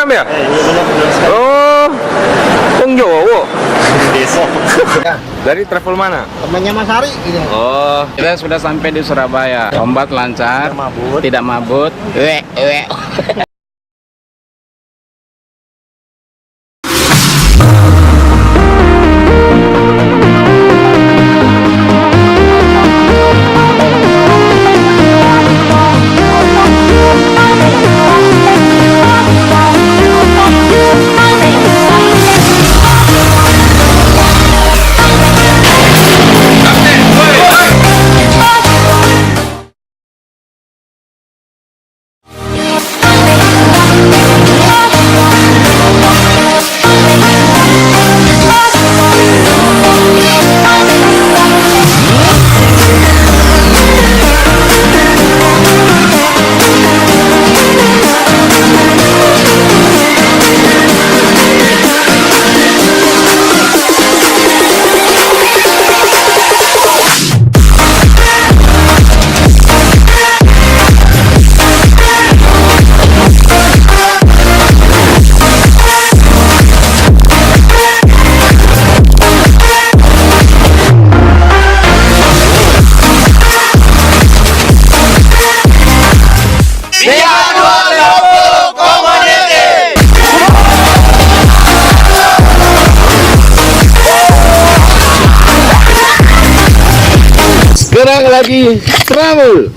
Vietnam ya? Oh, Pengjowo. Dari travel mana? Temannya Mas Hari gitu. Oh, Kita sudah sampai di Surabaya. Ombak lancar, tidak mabut. sekarang lagi travel.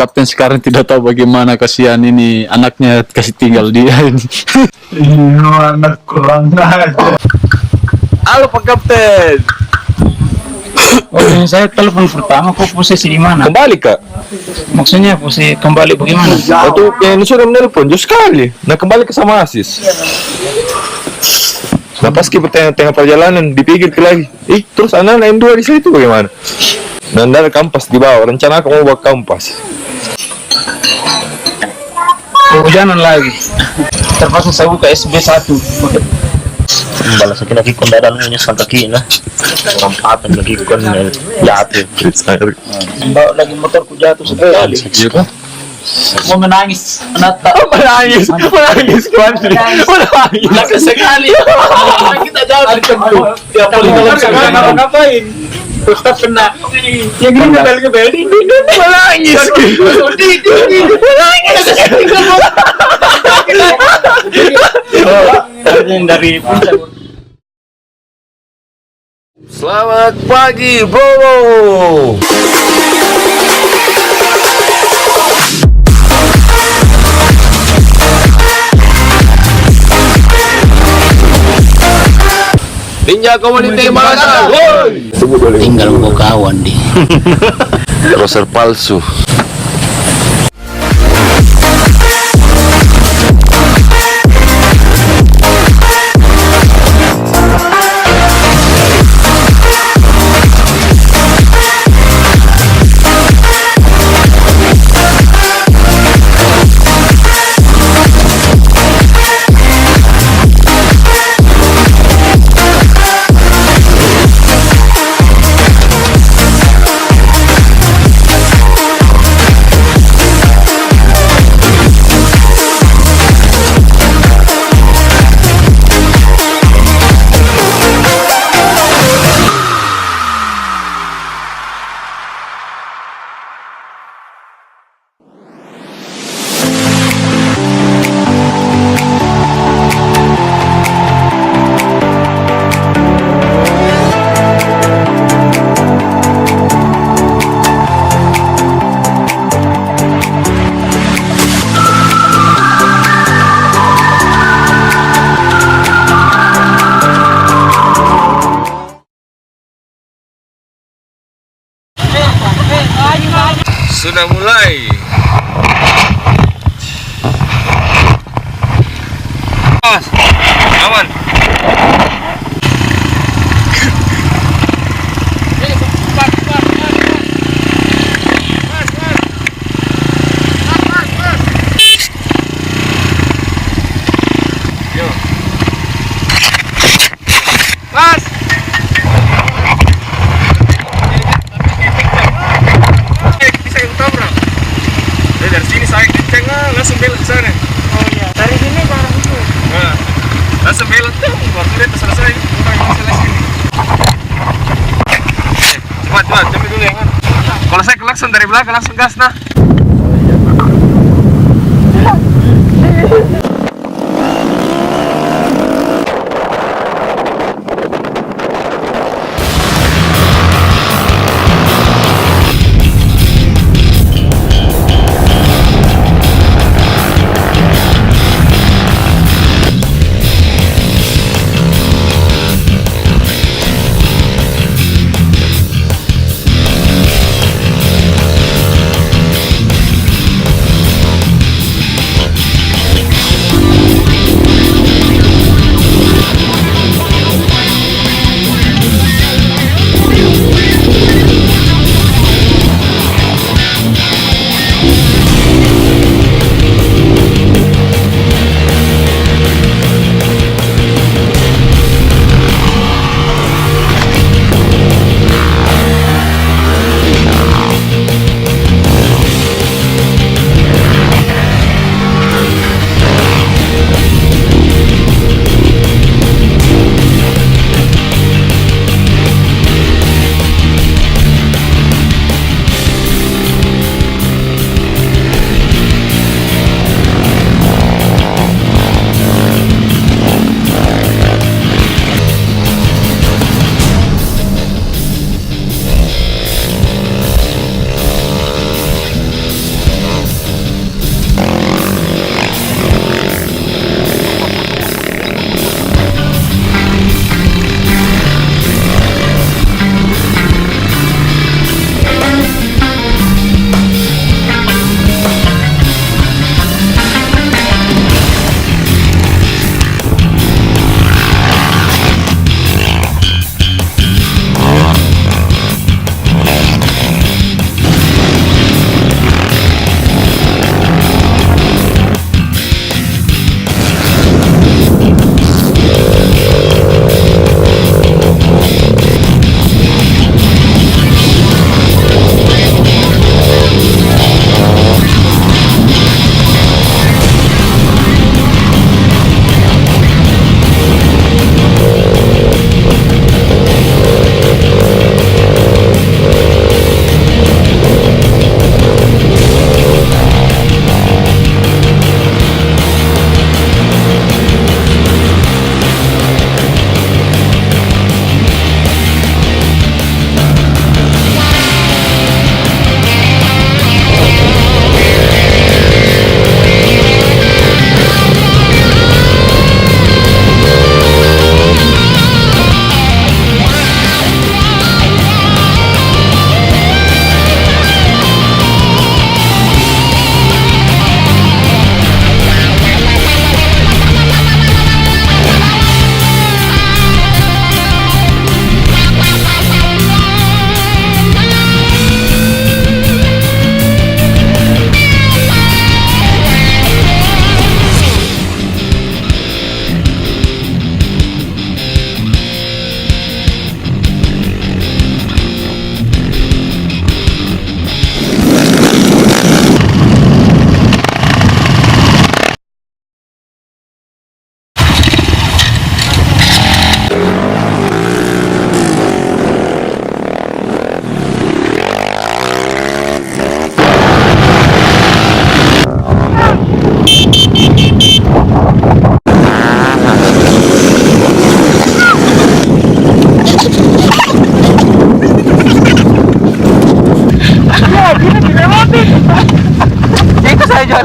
Kapten sekarang tidak tahu bagaimana, kasihan ini anaknya kasih tinggal dia ini. Iya, anak kurang aja. Halo Pak Kapten. Oh, ini saya telepon pertama, kok posisi di mana? Kembali Kak. Maksudnya posisi kembali bagaimana? Waktu yang sudah menelpon jauh sekali. Nah kembali ke sama Asis. Nah pas kita tengah perjalanan dipikir lagi. Terus anak M2 di situ bagaimana? Nah ada kampas di bawah. Rencana aku mau bawa kampas. Kehujanan lagi. Terpaksa saya buka SB1. Balas lagi lagi kon dadan mo niya sa kaki na. Rampatan lagi kon yate. Bawa lagi motor ku jatuh sekali. Mau menangis. Nata. Menangis Kuantri. Menangis. Laki sekali. Kita jauh dari tempat. Dia paling dalam ngapain? Ustaz kena. Yang ini balik ke Beli. Menangis. Dari Selamat pagi bro. Ninja Community mana? Tinggal mo kawan di. Roser palsu. sudah mulai. Mas, aman. Mas. Bisa yang tabrak. Dari sini saya kenceng langsung belok ke sana. Oh iya, dari sini ke arah itu. Nah, langsung belok tuh. Waktu dia selesai, orang yang selesai sini. Cepat, jambi dulu ya kan. Kalau saya klakson dari belakang langsung gas nah.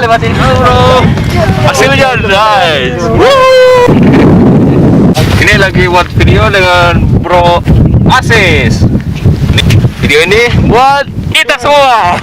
lewatin dulu bro. Hasilnya nice. Woo. Ini lagi buat video dengan Bro Asis. Video ini buat kita semua.